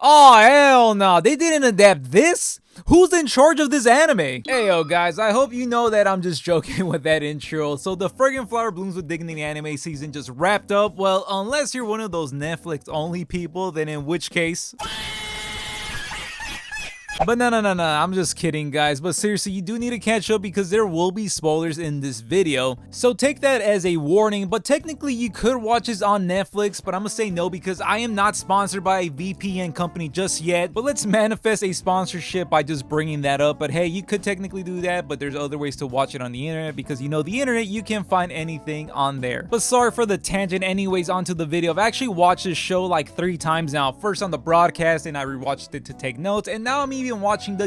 Oh, hell no, they didn't adapt this? Who's in charge of this anime? Heyo guys, I hope you know that I'm just joking with that intro. So the Fragrant Flower Blooms with Dignity anime season just wrapped up. Well, unless you're one of those Netflix only people, then in which case... But no, I'm just kidding guys, but seriously, you do need to catch up because there will be spoilers in this video, so take that as a warning. But technically you could watch this on Netflix, but I'm gonna say no because I am not sponsored by a VPN company just yet. But let's manifest a sponsorship by just bringing that up. But hey, you could technically do that, but there's other ways to watch it on the internet because you know the internet, you can find anything on there. But sorry for the tangent. Anyways, onto the video. I've actually watched this show like 3 times now. First on the broadcast, and I rewatched it to take notes, and now I'm even watching the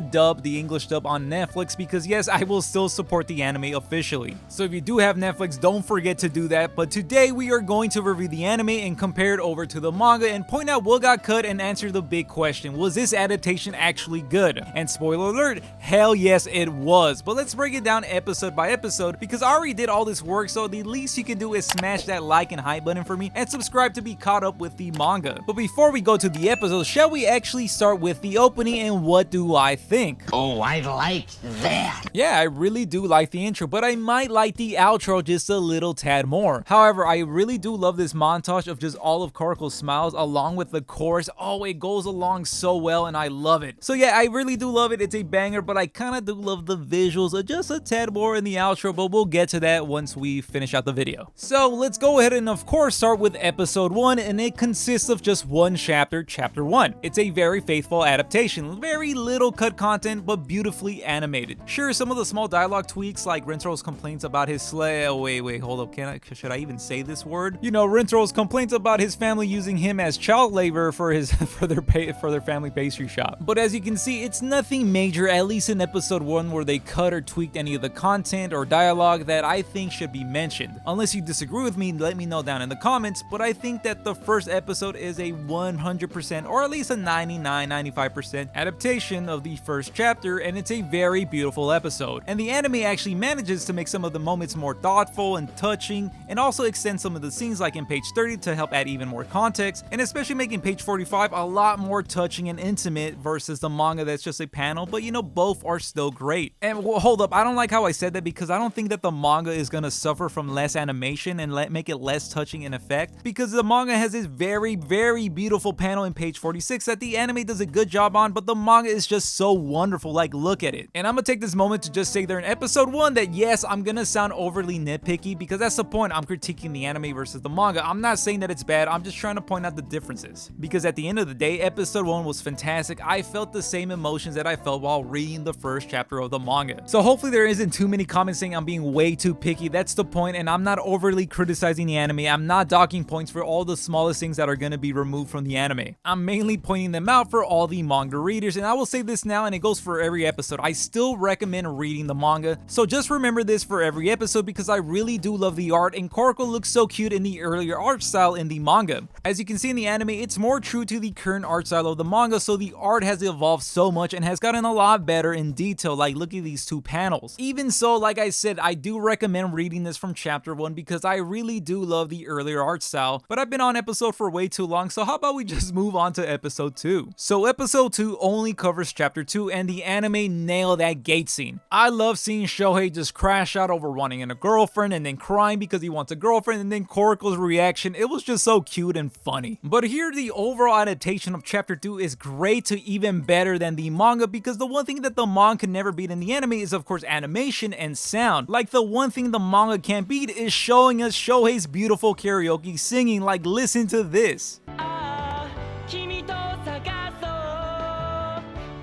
English dub on Netflix because yes, I will still support the anime officially. So if you do have Netflix, don't forget to do that. But today we are going to review the anime and compare it over to the manga and point out what got cut and answer the big question: was this adaptation actually good? And spoiler alert, hell yes it was. But let's break it down episode by episode because I already did all this work, so the least you can do is smash that like and hype button for me and subscribe to be caught up with the manga. But before we go to the episode, shall we actually start with the opening and what do I think? Oh, I liked that. Yeah, I really do like the intro, but I might like the outro just a little tad more. However, I really do love this montage of just all of Kaoruko's smiles along with the chorus. Oh, it goes along so well and I love it. So yeah, I really do love it. It's a banger, but I kind of do love the visuals just a tad more in the outro, but we'll get to that once we finish out the video. So let's go ahead and of course start with episode 1, and it consists of just one chapter, chapter 1. It's a very faithful adaptation, very little cut content, but beautifully animated. Sure, some of the small dialogue tweaks like Rintaro's complaints about his wait, hold up, should I even say this word? You know, Rintaro's complaints about his family using him as child labor for their family pastry shop. But as you can see, it's nothing major, at least in episode 1, where they cut or tweaked any of the content or dialogue that I think should be mentioned. Unless you disagree with me, let me know down in the comments, but I think that the first episode is a 100% or at least a 99-95% adaptation of the first chapter, and it's a very beautiful episode. And the anime actually manages to make some of the moments more thoughtful and touching, and also extend some of the scenes like in page 30 to help add even more context, and especially making page 45 a lot more touching and intimate versus the manga that's just a panel. But you know, both are still great. And well, hold up, I don't like how I said that because I don't think that the manga is gonna suffer from less animation and make it less touching in effect, because the manga has this very beautiful panel in page 46 that the anime does a good job on, but the manga is just so wonderful. Like, look at it. And I'm gonna take this moment to just say there in episode 1 that yes, I'm gonna sound overly nitpicky because that's the point. I'm critiquing the anime versus the manga. I'm not saying that it's bad, I'm just trying to point out the differences, because at the end of the day, episode 1 was fantastic. I felt the same emotions that I felt while reading the first chapter of the manga. So hopefully there isn't too many comments saying I'm being way too picky. That's the point, and I'm not overly criticizing the anime. I'm not docking points for all the smallest things that are gonna be removed from the anime. I'm mainly pointing them out for all the manga readers, and I will say this now, and it goes for every episode. I still recommend reading the manga, so just remember this for every episode because I really do love the art, and Kaoruko looks so cute in the earlier art style in the manga. As you can see in the anime, it's more true to the current art style of the manga, so the art has evolved so much and has gotten a lot better in detail. Like, look at these 2 panels. Even so, like I said, I do recommend reading this from chapter 1 because I really do love the earlier art style, but I've been on episode for way too long, so how about we just move on to episode 2. So episode 2 only covers chapter 2, and the anime nailed that gate scene. I love seeing Shohei just crash out over wanting a girlfriend and then crying because he wants a girlfriend, and then Kaoruko's reaction. It was just so cute and funny. But here, the overall adaptation of chapter 2 is great to even better than the manga, because the one thing that the manga can never beat in the anime is of course animation and sound. Like, the one thing the manga can't beat is showing us Shohei's beautiful karaoke singing. Like, listen to this.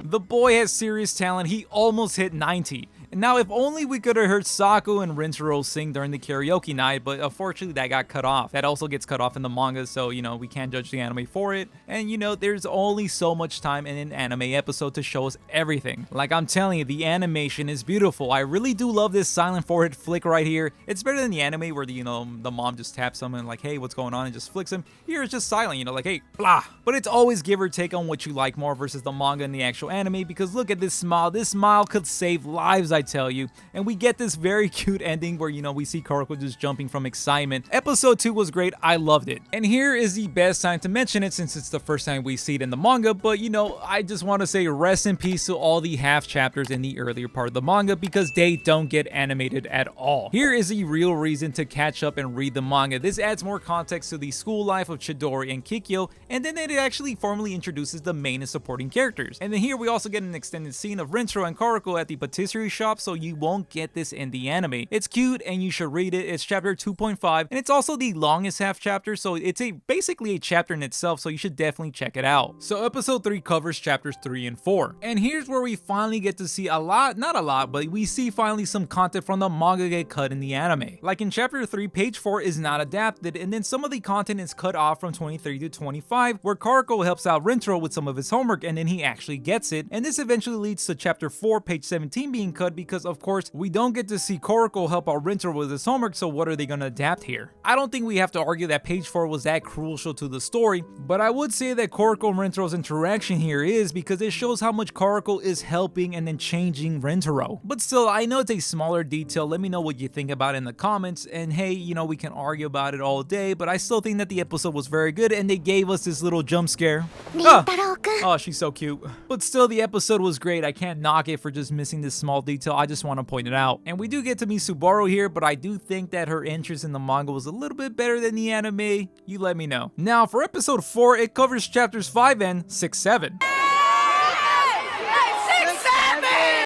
The boy has serious talent. He almost hit 90. And now, if only we could have heard Saku and Rintaro sing during the karaoke night, but unfortunately that got cut off. That also gets cut off in the manga, so you know, we can't judge the anime for it. And you know, there's only so much time in an anime episode to show us everything. Like, I'm telling you, the animation is beautiful. I really do love this silent forehead flick right here. It's better than the anime where the mom just taps someone like, hey, what's going on, and just flicks him. Here it's just silent, you know, like, hey, blah. But it's always give or take on what you like more versus the manga and the actual anime, because look at this smile. This smile could save lives, I tell you. And we get this very cute ending where, we see Kaoruko just jumping from excitement. Episode 2 was great. I loved it. And here is the best time to mention it since it's the first time we see it in the manga, but I just want to say rest in peace to all the half chapters in the earlier part of the manga because they don't get animated at all. Here is the real reason to catch up and read the manga. This adds more context to the school life of Chidori and Kikyo, and then it actually formally introduces the main and supporting characters. And then here we also get an extended scene of Rintaro and Kaoruko at the patisserie shop, so you won't get this in the anime. It's cute and you should read it. It's chapter 2.5 and it's also the longest half chapter, so it's basically a chapter in itself, so you should definitely check it out. So episode 3 covers chapters 3 and 4. And here's where we finally get to see not a lot, but we see finally some content from the manga get cut in the anime. Like in chapter 3, page 4 is not adapted, and then some of the content is cut off from 23 to 25, where Kaoruko helps out Rintaro with some of his homework, and then he actually gets it. And this eventually leads to chapter 4, page 17 being cut because, of course, we don't get to see Kaoruko help out Rintaro with his homework, so what are they gonna adapt here? I don't think we have to argue that page 4 was that crucial to the story, but I would say that Kaoruko and Rintaro's interaction here is because it shows how much Kaoruko is helping and then changing Rintaro. But still, I know it's a smaller detail. Let me know what you think about it in the comments, and hey, we can argue about it all day, but I still think that the episode was very good and they gave us this little jump scare. Oh, she's so cute. But still, the episode was great. I can't knock it for just missing this small detail. I just want to point it out. And we do get to meet Subaru here, but I do think that her interest in the manga was a little bit better than the anime. You let me know. Now, for episode 4, it covers chapters 5 and 6-7.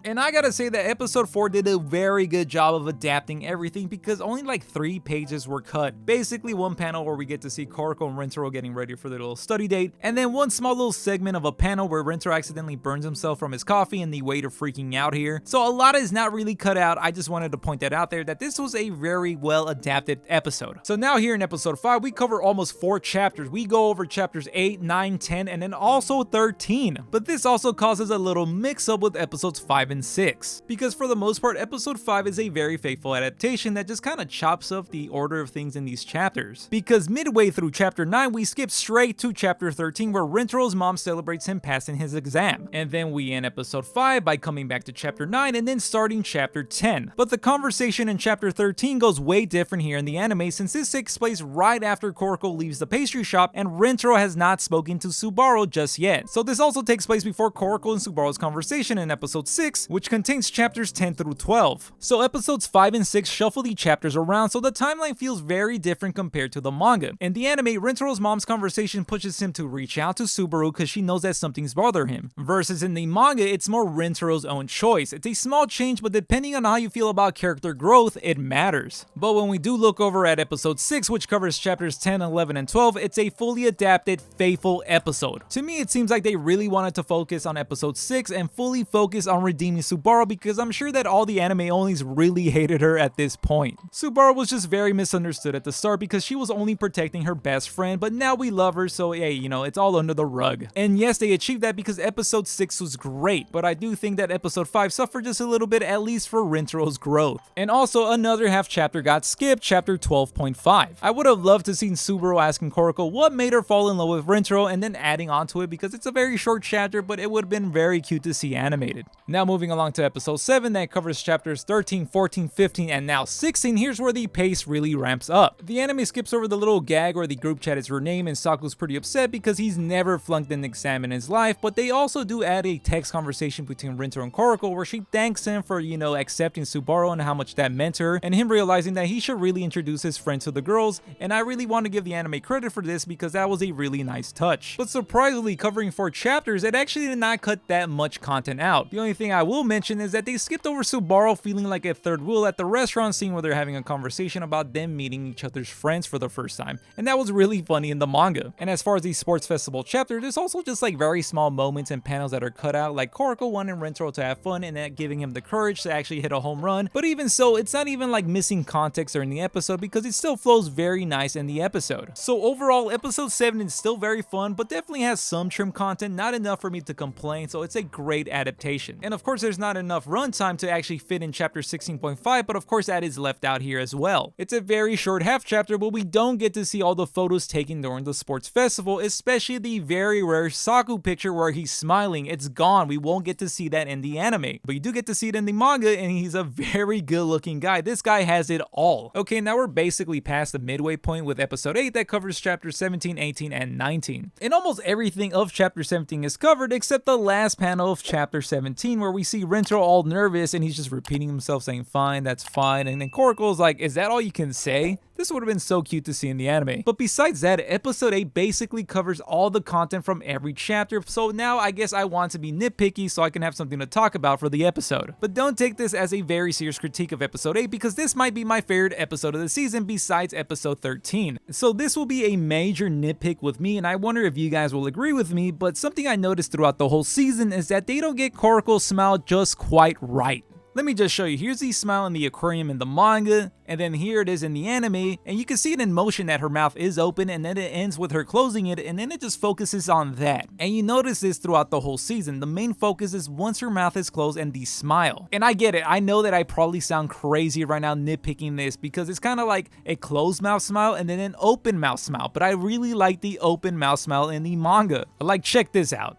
And I gotta say that episode 4 did a very good job of adapting everything because only like 3 pages were cut. Basically one panel where we get to see Kaoruko and Rintaro getting ready for their little study date, and then one small little segment of a panel where Rintaro accidentally burns himself from his coffee and the waiter freaking out here. So a lot is not really cut out. I just wanted to point that out there that this was a very well adapted episode. So now here in episode 5, we cover almost 4 chapters. We go over chapters 8, 9, 10, and then also 13. But this also causes a little mix up with episodes 5 and 6, because for the most part episode 5 is a very faithful adaptation that just kind of chops up the order of things in these chapters, because midway through chapter 9 we skip straight to chapter 13 where Rintaro's mom celebrates him passing his exam, and then we end episode 5 by coming back to chapter 9 and then starting chapter 10. But the conversation in chapter 13 goes way different here in the anime, since this takes place right after Kaoruko leaves the pastry shop and Rintaro has not spoken to Subaru just yet. So this also takes place before Kaoruko and Subaru's conversation in episode 6, which contains chapters 10 through 12. So episodes 5 and 6 shuffle the chapters around, so the timeline feels very different compared to the manga. In the anime, Rintaro's mom's conversation pushes him to reach out to Subaru because she knows that something's bothering him, versus in the manga, it's more Rintaro's own choice. It's a small change, but depending on how you feel about character growth, it matters. But when we do look over at episode 6, which covers chapters 10, 11, and 12, it's a fully adapted, faithful episode. To me, it seems like they really wanted to focus on episode 6 and fully focus on redeeming Subaru, because I'm sure that all the anime onlys really hated her at this point. Subaru was just very misunderstood at the start because she was only protecting her best friend, but now we love her, so hey, it's all under the rug. And yes, they achieved that because episode 6 was great, but I do think that episode 5 suffered just a little bit, at least for Rintaro's growth. And also another half chapter got skipped, chapter 12.5. I would have loved to see Subaru asking Kaoruko what made her fall in love with Rintaro and then adding on to it, because it's a very short chapter, but it would have been very cute to see animated. Now moving along to episode 7 that covers chapters 13, 14, 15, and now 16, here's where the pace really ramps up. The anime skips over the little gag where the group chat is renamed and Saku's pretty upset because he's never flunked an exam in his life, but they also do add a text conversation between Rintaro and Kaoruko where she thanks him for, accepting Subaru and how much that meant to her, and him realizing that he should really introduce his friend to the girls, and I really want to give the anime credit for this because that was a really nice touch. But surprisingly, covering 4 chapters, it actually did not cut that much content out. The only thing I will mention is that they skipped over Subaru feeling like a third wheel at the restaurant scene where they're having a conversation about them meeting each other's friends for the first time, and that was really funny in the manga. And as far as the sports festival chapter, there's also just like very small moments and panels that are cut out, like Kaoruko wanting Rintaro to have fun and that giving him the courage to actually hit a home run, but even so, it's not even like missing context during the episode because it still flows very nice in the episode. So overall, episode 7 is still very fun, but definitely has some trim content, not enough for me to complain, so it's a great adaptation. And of course, course there's not enough runtime to actually fit in chapter 16.5, but of course that is left out here as well. It's a very short half chapter, but we don't get to see all the photos taken during the sports festival, especially the very rare Saku picture where he's smiling. It's gone. We won't get to see that in the anime, but you do get to see it in the manga, and he's a very good looking guy. This guy has it all. Okay, now we're basically past the midway point with episode 8 that covers chapters 17, 18, and 19. And almost everything of chapter 17 is covered except the last panel of chapter 17 where we see Rintaro all nervous and he's just repeating himself saying fine, that's fine, and then Kaoruko's like, is that all you can say? This would have been so cute to see in the anime. But besides that, episode 8 basically covers all the content from every chapter, so now I guess I want to be nitpicky so I can have something to talk about for the episode. But don't take this as a very serious critique of episode 8 because this might be my favorite episode of the season besides episode 13. So this will be a major nitpick with me, and I wonder if you guys will agree with me, but something I noticed throughout the whole season is that they don't get Kaoruko's smile just quite right. Let me just show you. Here's the smile in the aquarium in the manga, and then here it is in the anime, and you can see it in motion that her mouth is open, and then it ends with her closing it, and then it just focuses on that. And you notice this throughout the whole season. The main focus is once her mouth is closed and the smile. And I get it. I know that I probably sound crazy right now nitpicking this because it's kind of like a closed mouth smile and then an open mouth smile, but I really like the open mouth smile in the manga. Like, check this out.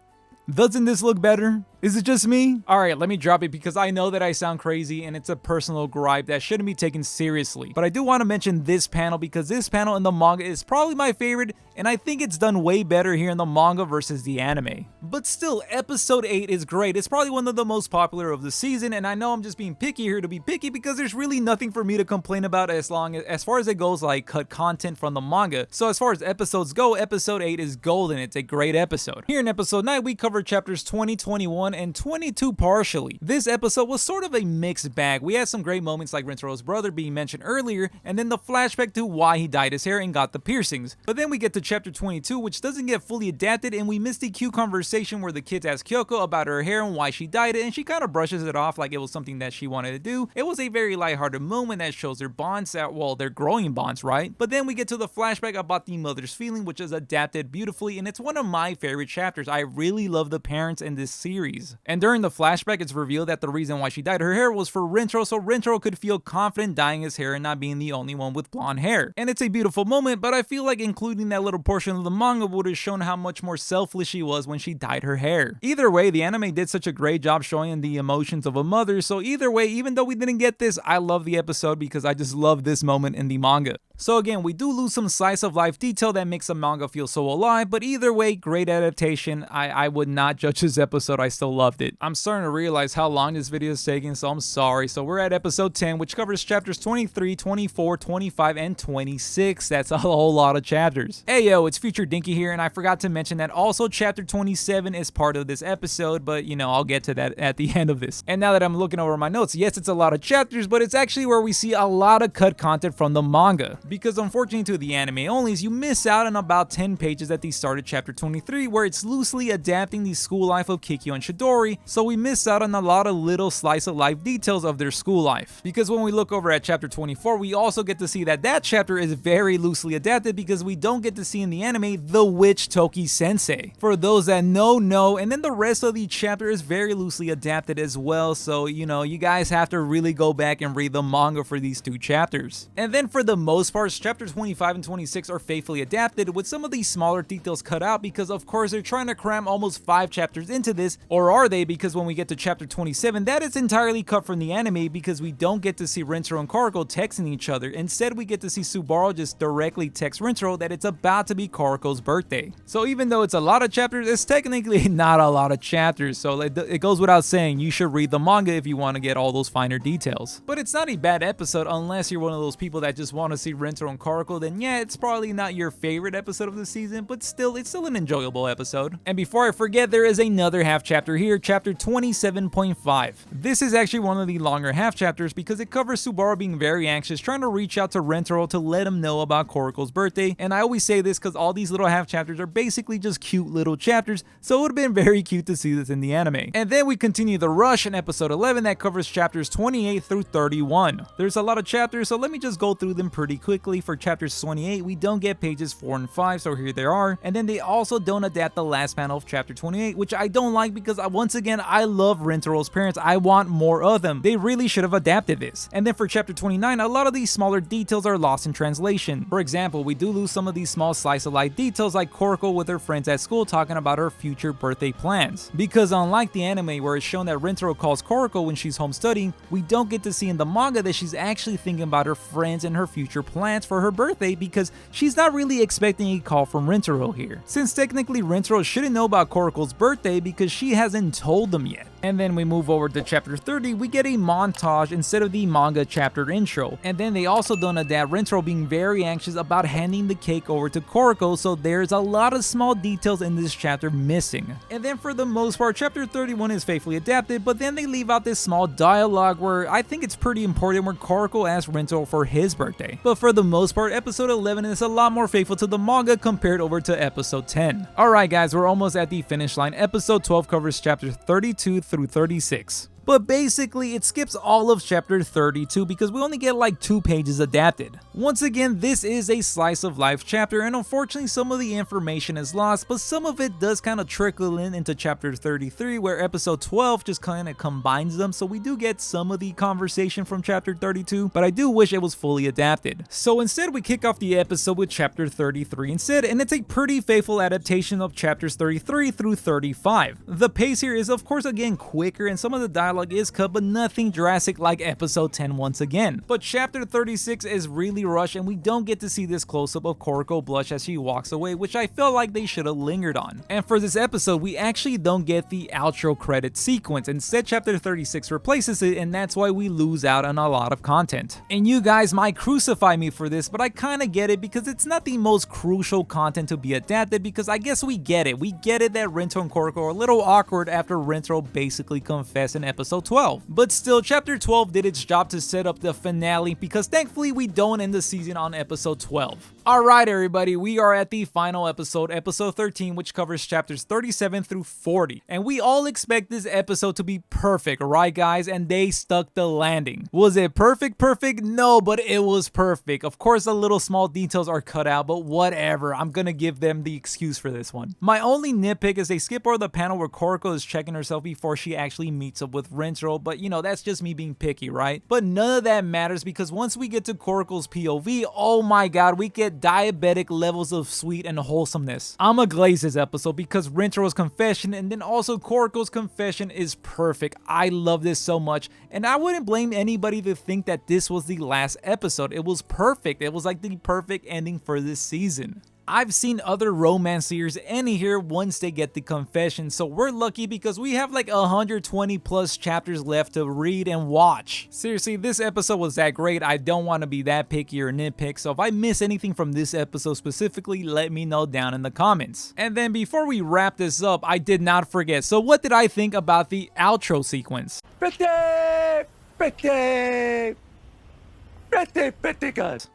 Doesn't this look better? Is it just me? Alright, let me drop it because I know that I sound crazy and it's a personal gripe that shouldn't be taken seriously. But I do want to mention this panel because this panel in the manga is probably my favorite, and I think it's done way better here in the manga versus the anime. But still, episode 8 is great. It's probably one of the most popular of the season, and I know I'm just being picky here to be picky because there's really nothing for me to complain about as far as it goes, like cut content from the manga. So as far as episodes go, episode 8 is golden. It's a great episode. Here in episode 9, we cover chapters 20, 21, and 22 partially. This episode was sort of a mixed bag. We had some great moments like Rintaro's brother being mentioned earlier, and then the flashback to why he dyed his hair and got the piercings. But then we get to chapter 22, which doesn't get fully adapted, and we miss the cute conversation where the kids ask Kyoko about her hair and why she dyed it, and she kind of brushes it off like it was something that she wanted to do. It was a very lighthearted moment that shows their bonds, well, their growing bonds, right? But then we get to the flashback about the mother's feeling, which is adapted beautifully, and it's one of my favorite chapters. I really love the parents in this series. And during the flashback, it's revealed that the reason why she dyed her hair was for Rintaro, so Rintaro could feel confident dyeing his hair and not being the only one with blonde hair. And it's a beautiful moment, but I feel like including that little portion of the manga would have shown how much more selfless she was when she dyed her hair. Either way, the anime did such a great job showing the emotions of a mother, so either way, even though we didn't get this, I love the episode because I just love this moment in the manga. So again, we do lose some slice of life detail that makes the manga feel so alive, but either way, great adaptation. I would not judge this episode, I still loved it. I'm starting to realize how long this video is taking, so I'm sorry. So we're at episode 10, which covers chapters 23, 24, 25, and 26. That's a whole lot of chapters. Hey yo, it's future Dinky here, and I forgot to mention that also chapter 27 is part of this episode, but you know, I'll get to that at the end of this. And now that I'm looking over my notes, yes, it's a lot of chapters, but it's actually where we see a lot of cut content from the manga. Because unfortunately to the anime onlys, you miss out on about 10 pages at the start of chapter 23 where it's loosely adapting the school life of Kikyo and Chidori, so we miss out on a lot of little slice of life details of their school life. Because when we look over at chapter 24, we also get to see that that chapter is very loosely adapted because we don't get to see in the anime the witch Toki Sensei. For those that know, and then the rest of the chapter is very loosely adapted as well, so you know, you guys have to really go back and read the manga for these two chapters. And then for the most part, chapter 25 and 26 are faithfully adapted with some of these smaller details cut out because of course they're trying to cram almost 5 chapters into this, or are they? Because when we get to chapter 27, that is entirely cut from the anime because we don't get to see Rintaro and Kaoruko texting each other. Instead, we get to see Subaru just directly text Rintaro that it's about to be Kaoruko's birthday. So even though it's a lot of chapters, it's technically not a lot of chapters, so it goes without saying you should read the manga if you want to get all those finer details. But it's not a bad episode unless you're one of those people that just want to see Rintaro and Kaoruko, then yeah, it's probably not your favorite episode of the season, but still, it's still an enjoyable episode. And before I forget, there is another half chapter here, chapter 27.5. This is actually one of the longer half chapters because it covers Subaru being very anxious, trying to reach out to Rintaro to let him know about Kaoruko's birthday, and I always say this because all these little half chapters are basically just cute little chapters, so it would have been very cute to see this in the anime. And then we continue the rush in episode 11 that covers chapters 28 through 31. There's a lot of chapters, so let me just go through them pretty quick quickly, for chapters 28, we don't get pages 4 and 5, so here they are. And then they also don't adapt the last panel of chapter 28, which I don't like because once again, I love Rintaro's parents. I want more of them. They really should have adapted this. And then for chapter 29, a lot of these smaller details are lost in translation. For example, we do lose some of these small slice of life details like Kaoruko with her friends at school talking about her future birthday plans. Because unlike the anime where it's shown that Rintaro calls Kaoruko when she's home studying, we don't get to see in the manga that she's actually thinking about her friends and her future plans for her birthday, because she's not really expecting a call from Rintaro here. Since technically Rintaro shouldn't know about Kaoruko's birthday because she hasn't told them yet. And then we move over to chapter 30, we get a montage instead of the manga chapter intro. And then they also don't adapt Rintaro being very anxious about handing the cake over to Kaoruko, so there's a lot of small details in this chapter missing. And then for the most part, chapter 31 is faithfully adapted, but then they leave out this small dialogue where I think it's pretty important, where Kaoruko asks Rintaro for his birthday. But for the most part, episode 11 is a lot more faithful to the manga compared over to episode 10. Alright guys, we're almost at the finish line. Episode 12 covers chapters 32 through 36. But basically, it skips all of chapter 32 because we only get like 2 pages adapted. Once again, this is a slice of life chapter, and unfortunately some of the information is lost, but some of it does kind of trickle into chapter 33, where episode 12 just kind of combines them, so we do get some of the conversation from chapter 32, but I do wish it was fully adapted. So instead we kick off the episode with chapter 33 instead, and it's a pretty faithful adaptation of chapters 33 through 35. The pace here is of course again quicker, and some of the dialogue is cut, but nothing drastic like episode 10 once again. But chapter 36 is really rushed, and we don't get to see this close-up of Kaoruko blush as she walks away, which I feel like they should have lingered on. And for this episode, we actually don't get the outro credit sequence. Instead, chapter 36 replaces it, and that's why we lose out on a lot of content. And you guys might crucify me for this, but I kinda get it, because it's not the most crucial content to be adapted, because I guess we get it. We get it that Rintaro and Kaoruko are a little awkward after Rintaro basically confessed in episode 12. But still, chapter 12 did its job to set up the finale, because thankfully we don't end the season on episode 12. Alright everybody, we are at the final episode, episode 13, which covers chapters 37 through 40. And we all expect this episode to be perfect, right guys? And they stuck the landing. Was it perfect? No, but it was perfect. Of course, the little small details are cut out, but whatever. I'm gonna give them the excuse for this one. My only nitpick is they skip over the panel where Kaoruko is checking herself before she actually meets up with Rintaro, but you know, that's just me being picky, right? But none of that matters, because once we get to Kaoruko's POV, oh my god, we get diabetic levels of sweet and wholesomeness. I'ma glaze this episode because Rintaro's confession and then also Kaoruko's confession is perfect. I love this so much, and I wouldn't blame anybody to think that this was the last episode. It was perfect. It was like the perfect ending for this season. I've seen other romance series end here once they get the confession, so we're lucky because we have like 120 plus chapters left to read and watch. Seriously, this episode was that great. I don't want to be that picky or nitpick, so if I miss anything from this episode specifically, let me know down in the comments. And then before we wrap this up, I did not forget. So what did I think about the outro sequence?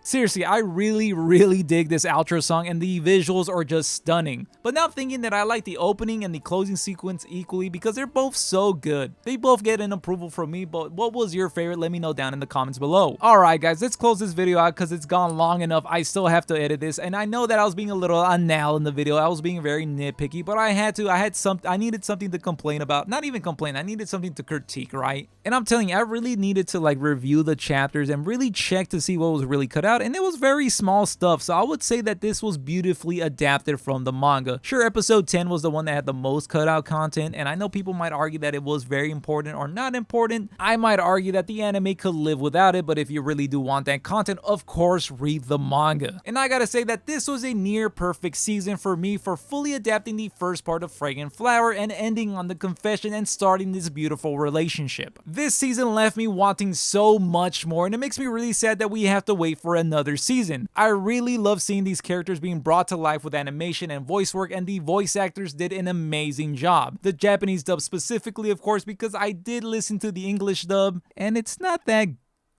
Seriously, I really dig this outro song, and the visuals are just stunning. But now I'm thinking that I like the opening and the closing sequence equally because they're both so good. They both get an approval from me, but what was your favorite? Let me know down in the comments below. Alright guys, let's close this video out because it's gone long enough. I still have to edit this, and I know that I was being a little anal in the video. I was being very nitpicky, but I had to. I needed something to complain about. Not even complain, I needed something to critique, right? And I'm telling you, I really needed to like review the chapters and really check to see what was really cut out, and it was very small stuff, so I would say that this was beautifully adapted from the manga. Sure, episode 10 was the one that had the most cut out content, and I know people might argue that it was very important or not important. I might argue that the anime could live without it, but if you really do want that content, of course read the manga. And I gotta say that this was a near perfect season for me for fully adapting the first part of Fragrant Flower and ending on the confession and starting this beautiful relationship. This season left me wanting so much more, and it makes me really sad that we have to wait for another season. I really love seeing these characters being brought to life with animation and voice work, and the voice actors did an amazing job. The Japanese dub specifically, of course, because I did listen to the English dub, and it's not that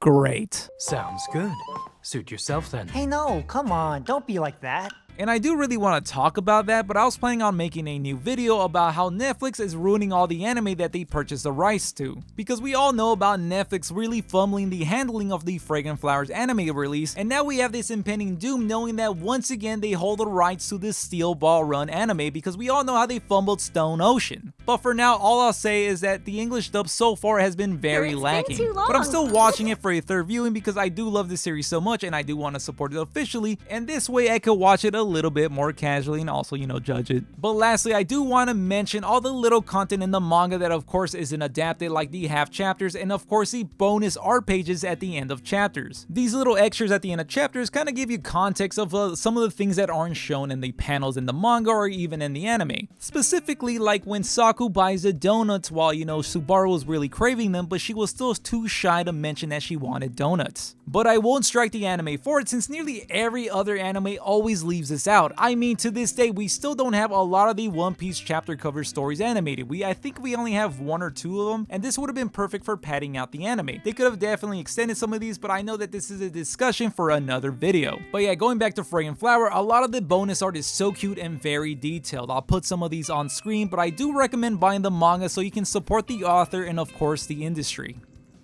great. Sounds good. Suit yourself then. Hey, no, come on, don't be like that. And I do really want to talk about that, but I was planning on making a new video about how Netflix is ruining all the anime that they purchased the rights to. Because we all know about Netflix really fumbling the handling of the Fragrant Flowers anime release, and now we have this impending doom knowing that once again they hold the rights to this Steel Ball Run anime, because we all know how they fumbled Stone Ocean. But for now, all I'll say is that the English dub so far has been very lacking. But I'm still watching it for a third viewing because I do love this series so much and I do want to support it officially, and this way I could watch it a little bit more casually and also, judge it. But lastly, I do want to mention all the little content in the manga that of course isn't adapted, like the half chapters and of course the bonus art pages at the end of chapters. These little extras at the end of chapters kind of give you context of some of the things that aren't shown in the panels in the manga or even in the anime. Specifically, like when Saku buys the donuts while, Subaru was really craving them, but she was still too shy to mention that she wanted donuts. But I won't strike the anime for it since nearly every other anime always leaves this out. I mean, to this day, we still don't have a lot of the One Piece chapter cover stories animated. I think we only have 1 or 2 of them, and this would have been perfect for padding out the anime. They could have definitely extended some of these, but I know that this is a discussion for another video. But yeah, going back to Fragrant Flower, a lot of the bonus art is so cute and very detailed. I'll put some of these on screen, but I do recommend buying the manga so you can support the author and of course the industry.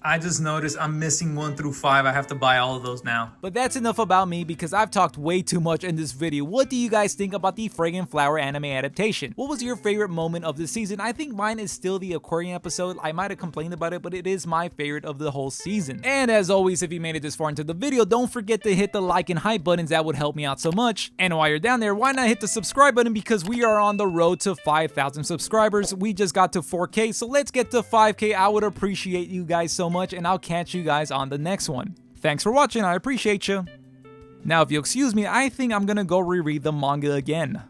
I just noticed I'm missing 1 through 5. I have to buy all of those now. But that's enough about me because I've talked way too much in this video. What do you guys think about the Fragrant Flower anime adaptation? What was your favorite moment of the season? I think mine is still the aquarium episode. I might have complained about it, but it is my favorite of the whole season. And as always, if you made it this far into the video, don't forget to hit the like and hype buttons. That would help me out so much. And while you're down there, why not hit the subscribe button, because we are on the road to 5,000 subscribers. We just got to 4K, so let's get to 5K. I would appreciate you guys so much, and I'll catch you guys on the next one. Thanks for watching, I appreciate you. Now if you'll excuse me, I think I'm gonna go reread the manga again.